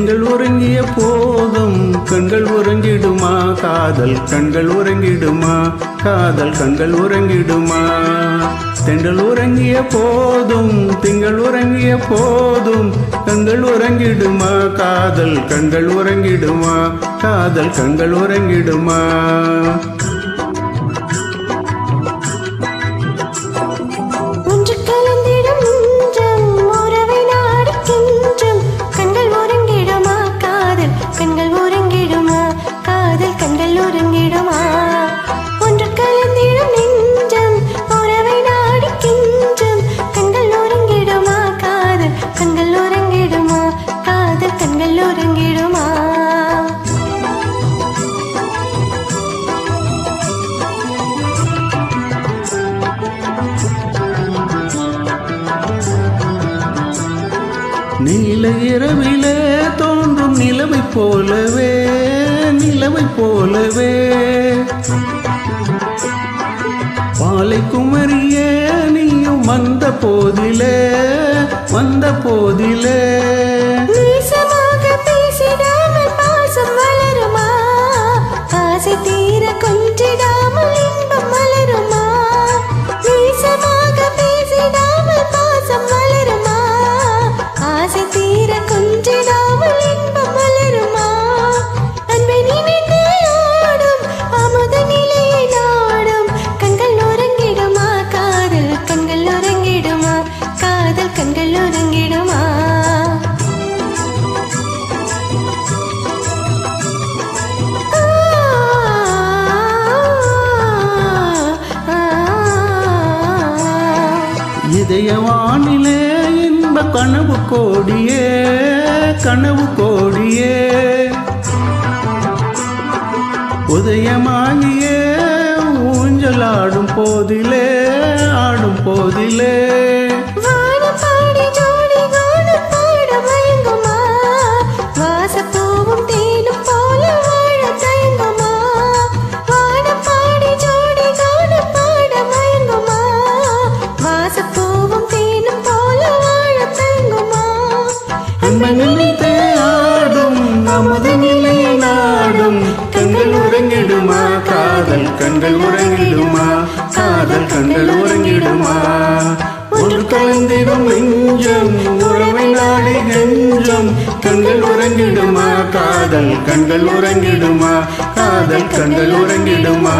திங்கள் உறங்கிய போதும் கண்கள் உறங்கிடுமா காதல் கண்கள் உறங்கிடுமா காதல் கண்கள் உறங்கிடுமா தென்றல் உறங்கிய போதும் திங்கள் உறங்கிய போதும் கண்கள் உறங்கிடுமா காதல் கண்கள் உறங்கிடுமா காதல் கண்கள் உறங்கிடுமா நீல இரவிலே தோன்றும் நிலவை போலவே நிலவை போலவே பாலை குமரியே நீயும் வந்த போதிலே வந்த போதிலே இதயவானிலே இன்ப கனவு கோடியே கனவு கோடியே உதயமாகியே ஊஞ்சல் ஆடும் போதிலே ஆடும் போதிலே நினைத்தே ஆடும் நமது நிலை நாடும் கண்கள் உறங்கிடுமா காதல் கண்கள் உறங்கிடுமா காதல் கண்கள் உறங்கிடுமா ஒன்று கலந்திடும் நெஞ்சம் உறவை நாடி நெஞ்சம் கண்கள் உறங்கிடுமா காதல் கண்கள் உறங்கிடுமா காதல் கண்கள் உறங்கிடுமா